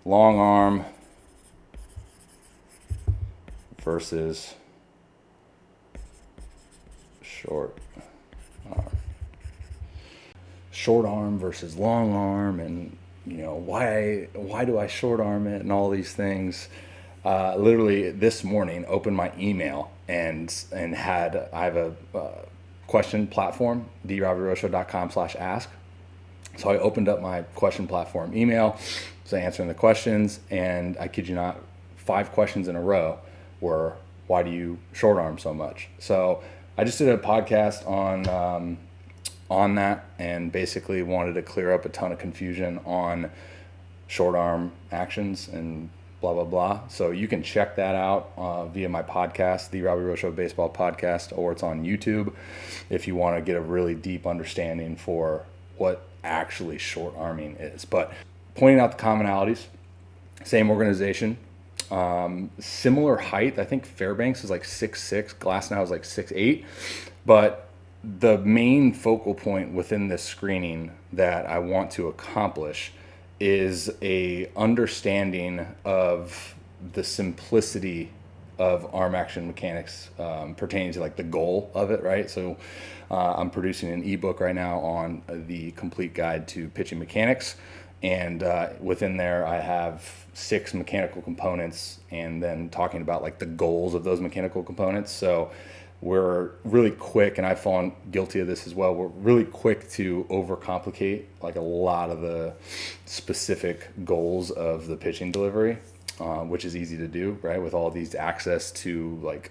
long arm versus short arm. Short arm versus long arm, and why do I short arm it and all these things. Literally this morning opened my email and I have a question platform, therobbyroadshow.com/ask. So I opened up my question platform email, was answering the questions, and I kid you not, 5 questions in a row were, why do you short arm so much? So I just did a podcast on that, and basically wanted to clear up a ton of confusion on short arm actions and blah, blah, blah. So you can check that out via my podcast, the Robby Road Show Baseball Podcast, or it's on YouTube if you want to get a really deep understanding for what actually short arming is. But pointing out the commonalities, same organization, similar height. I think Fairbanks is like 6'6", Glasnow is like 6'8", but the main focal point within this screening that I want to accomplish is a understanding of the simplicity of arm action mechanics pertaining to like the goal of it, right? So I'm producing an ebook right now on the complete guide to pitching mechanics, and within there I have 6 mechanical components, and then talking about like the goals of those mechanical components. So we're really quick, and I've fallen guilty of this as well, we're really quick to overcomplicate like a lot of the specific goals of the pitching delivery, which is easy to do, right? With all these access to like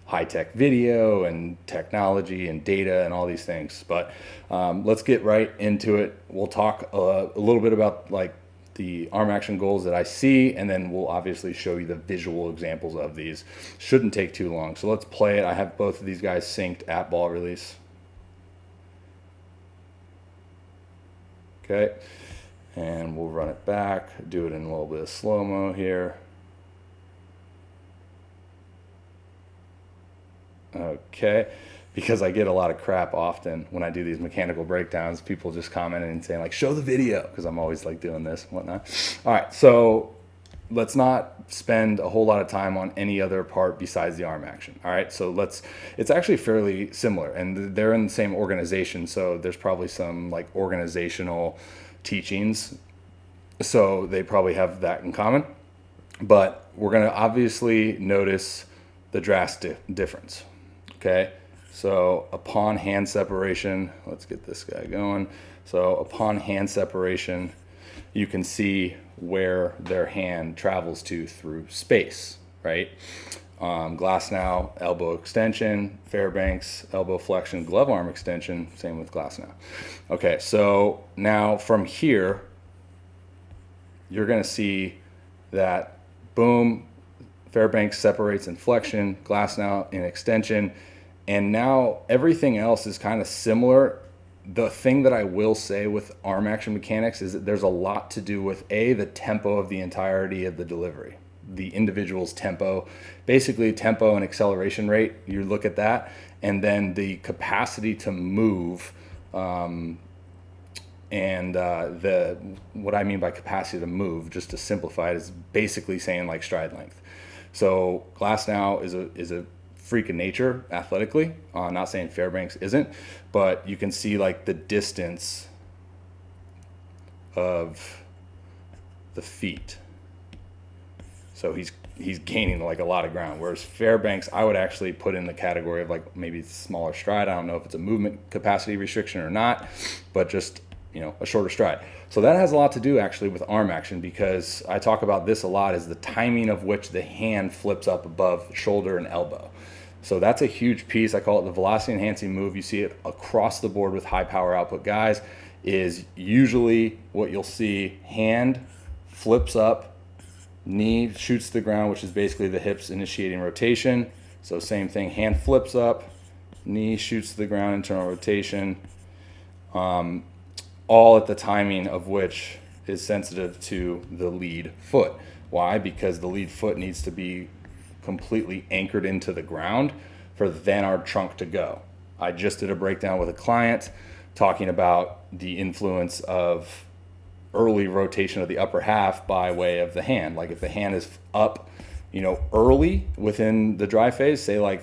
high-tech video and technology and data and all these things. But let's get right into it. We'll talk a little bit about like the arm action goals that I see, and then we'll obviously show you the visual examples of these. Shouldn't take too long. So let's play it. I have both of these guys synced at ball release. Okay, and we'll run it back, do it in a little bit of slow-mo here. Okay, because I get a lot of crap often when I do these mechanical breakdowns, people just commenting and saying like, show the video, because I'm always like doing this and whatnot. All right, so let's not spend a whole lot of time on any other part besides the arm action. All right, so it's actually fairly similar, and they're in the same organization, so there's probably some like organizational teachings, so they probably have that in common. But we're gonna obviously notice the drastic difference. Okay, so upon hand separation, let's get this guy going. So upon hand separation, you can see where their hand travels to through space, right? Glasnow, elbow extension; Fairbanks, elbow flexion, glove arm extension, same with Glasnow. Okay, so now from here, you're gonna see that, boom, Fairbanks separates in flexion, Glasnow in extension, and now everything else is kind of similar. The thing that I will say with arm action mechanics is that there's a lot to do with the tempo of the entirety of the delivery, the individual's tempo, basically tempo and acceleration rate. You look at that, and then the capacity to move, what I mean by capacity to move, just to simplify it, is basically saying like stride length. So Glasnow is a freak of nature athletically. Not saying Fairbanks isn't, but you can see like the distance of the feet. So he's gaining like a lot of ground. Whereas Fairbanks, I would actually put in the category of like maybe smaller stride. I don't know if it's a movement capacity restriction or not, but just a shorter stride. So that has a lot to do actually with arm action, because I talk about this a lot, is the timing of which the hand flips up above shoulder and elbow. So that's a huge piece. I call it the velocity enhancing move. You see it across the board with high power output guys, is usually what you'll see: hand flips up, knee shoots the ground, which is basically the hips initiating rotation. So same thing, hand flips up, knee shoots the ground, internal rotation. All at the timing of which is sensitive to the lead foot. Why? Because the lead foot needs to be completely anchored into the ground for then our trunk to go. I just did a breakdown with a client talking about the influence of early rotation of the upper half by way of the hand. Like if the hand is up, early within the dry phase, say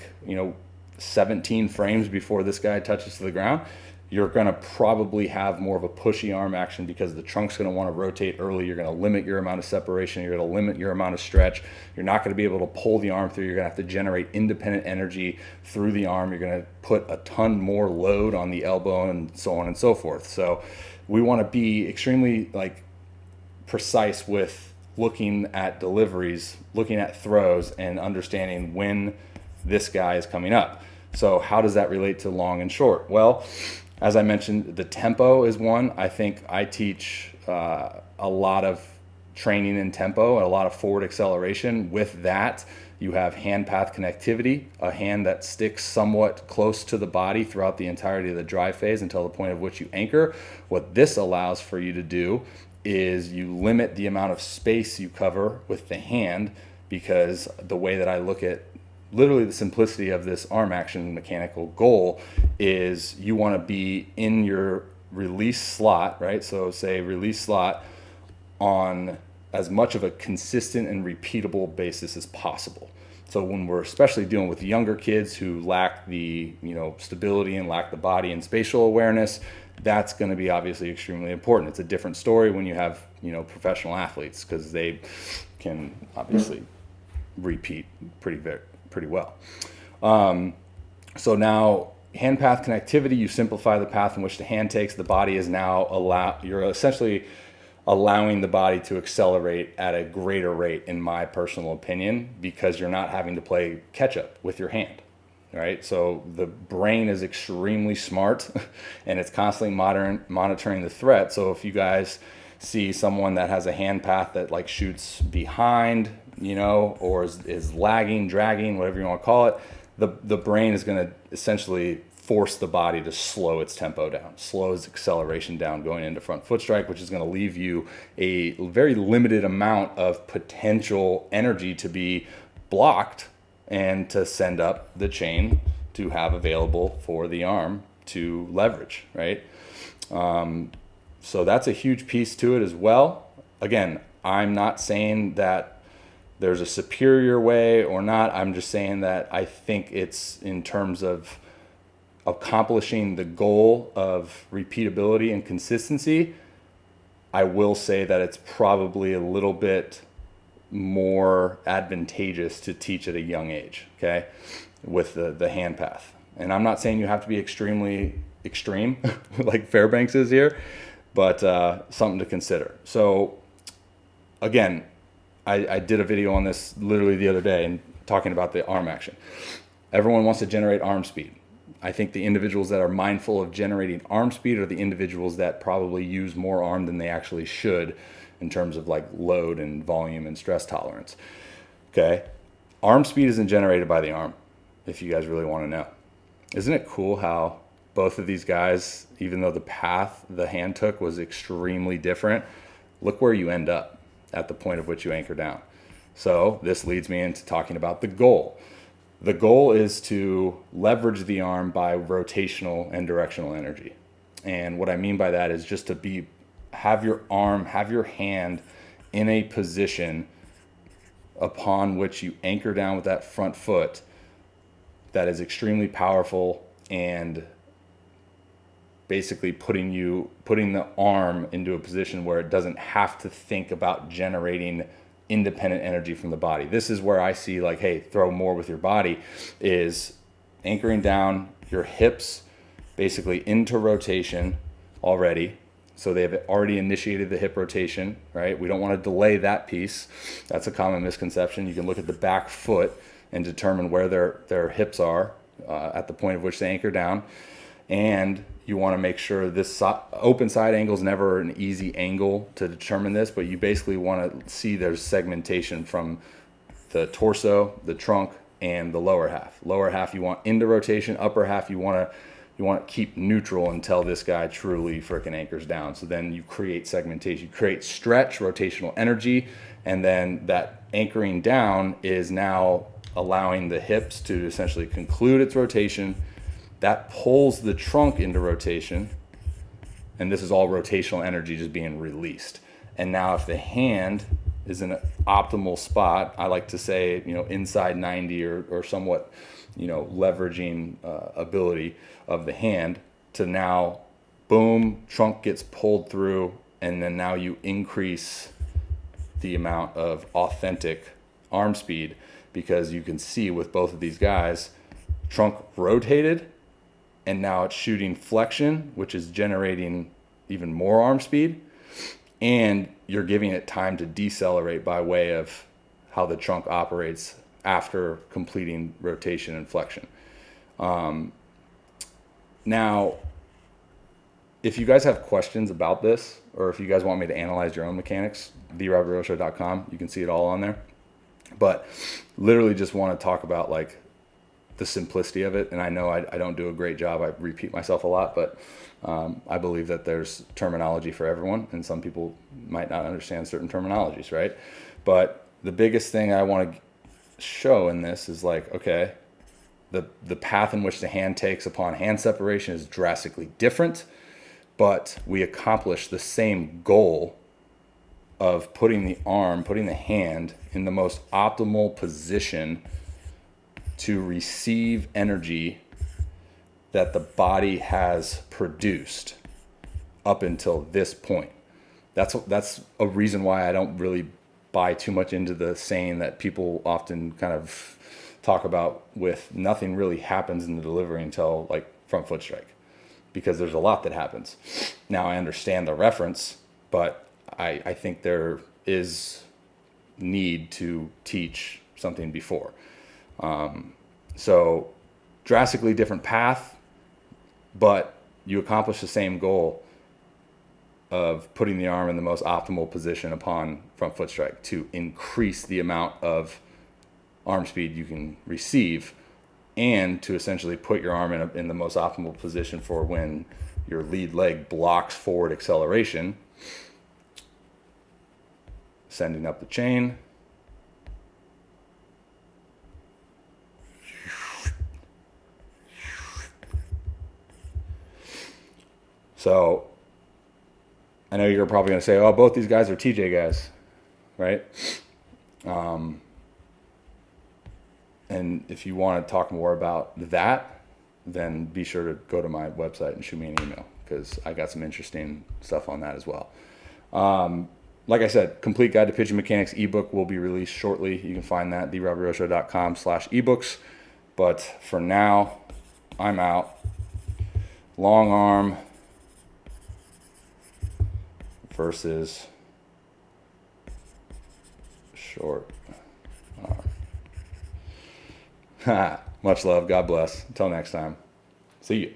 17 frames before this guy touches to the ground, you're going to probably have more of a pushy arm action because the trunk's going to want to rotate early. You're going to limit your amount of separation. You're going to limit your amount of stretch. You're not going to be able to pull the arm through. You're going to have to generate independent energy through the arm. You're going to put a ton more load on the elbow and so on and so forth. So we want to be extremely precise with looking at deliveries, looking at throws, and understanding when this guy is coming up. So how does that relate to long and short? Well, as I mentioned, the tempo is one. I think I teach a lot of training in tempo and a lot of forward acceleration. With that, you have hand path connectivity, a hand that sticks somewhat close to the body throughout the entirety of the dry phase until the point of which you anchor. What this allows for you to do is you limit the amount of space you cover with the hand, because the way that I look at literally the simplicity of this arm action mechanical goal is you want to be in your release slot, right? So say release slot on as much of a consistent and repeatable basis as possible. So when we're especially dealing with younger kids who lack the stability and lack the body and spatial awareness, that's going to be obviously extremely important. It's a different story when you have professional athletes, because they can obviously repeat pretty well. So now hand path connectivity, you simplify the path in which the hand takes. The body is now you're essentially allowing the body to accelerate at a greater rate, in my personal opinion, because you're not having to play catch up with your hand, right? So the brain is extremely smart and it's constantly monitoring the threat. So if you guys see someone that has a hand path that shoots behind, or is lagging, dragging, whatever you want to call it, the brain is going to essentially force the body to slow its tempo down, slow its acceleration down going into front foot strike, which is going to leave you a very limited amount of potential energy to be blocked and to send up the chain to have available for the arm to leverage, right? So that's a huge piece to it as well. Again, I'm not saying that there's a superior way or not. I'm just saying that I think it's in terms of accomplishing the goal of repeatability and consistency. I will say that it's probably a little bit more advantageous to teach at a young age, okay, with the hand path. And I'm not saying you have to be extremely extreme like Fairbanks is here, but something to consider. So again, I did a video on this literally the other day and talking about the arm action. Everyone wants to generate arm speed. I think the individuals that are mindful of generating arm speed are the individuals that probably use more arm than they actually should in terms of load and volume and stress tolerance. Okay. Arm speed isn't generated by the arm, if you guys really want to know. Isn't it cool how both of these guys, even though the path the hand took was extremely different, look where you end up at the point of which you anchor down. So this leads me into talking about the goal. The goal is to leverage the arm by rotational and directional energy. And what I mean by that is just to have your hand in a position upon which you anchor down with that front foot that is extremely powerful, and basically putting the arm into a position where it doesn't have to think about generating independent energy from the body. This is where I see hey, throw more with your body, is anchoring down your hips basically into rotation already. So they've already initiated the hip rotation, right? We don't want to delay that piece. That's a common misconception. You can look at the back foot and determine where their hips are at the point of which they anchor down. And you want to make sure this open side angle is never an easy angle to determine this, but you basically want to see there's segmentation from the torso, the trunk, and the lower half. Lower half you want into rotation, upper half you want to keep neutral until this guy truly freaking anchors down. So then you create segmentation, you create stretch, rotational energy, and then that anchoring down is now allowing the hips to essentially conclude its rotation. That pulls the trunk into rotation, And this is all rotational energy just being released. And now if the hand is in an optimal spot, I like to say, inside 90 or somewhat, leveraging ability of the hand to now, boom, trunk gets pulled through, and then now you increase the amount of authentic arm speed, because you can see with both of these guys, trunk rotated, and now it's shooting flexion, which is generating even more arm speed, and you're giving it time to decelerate by way of how the trunk operates after completing rotation and flexion. Now, if you guys have questions about this, or if you guys want me to analyze your own mechanics, therobbyroshow.com, you can see it all on there. But literally just want to talk about like the simplicity of it. And I know I don't do a great job. I repeat myself a lot, but I believe that there's terminology for everyone, and some people might not understand certain terminologies, right? But the biggest thing I want to show in this is like, okay, the path in which the hand takes upon hand separation is drastically different, but we accomplish the same goal of putting the hand in the most optimal position to receive energy that the body has produced up until this point. That's a reason why I don't really buy too much into the saying that people often kind of talk about with nothing really happens in the delivery until like front foot strike, because there's a lot that happens. Now I understand the reference, but I think there is need to teach something before. So drastically different path, but you accomplish the same goal of putting the arm in the most optimal position upon front foot strike to increase the amount of arm speed you can receive, and to essentially put your arm in the most optimal position for when your lead leg blocks forward acceleration, sending up the chain. So I know you're probably going to say, oh, both these guys are TJ guys, right? And if you want to talk more about that, then be sure to go to my website and shoot me an email, because I got some interesting stuff on that as well. Like I said, Complete Guide to Pitching Mechanics ebook will be released shortly. You can find that at therobbyroshow.com/ebooks. But for now, I'm out. Long arm versus short arm. Much love. God bless. Until next time. See you.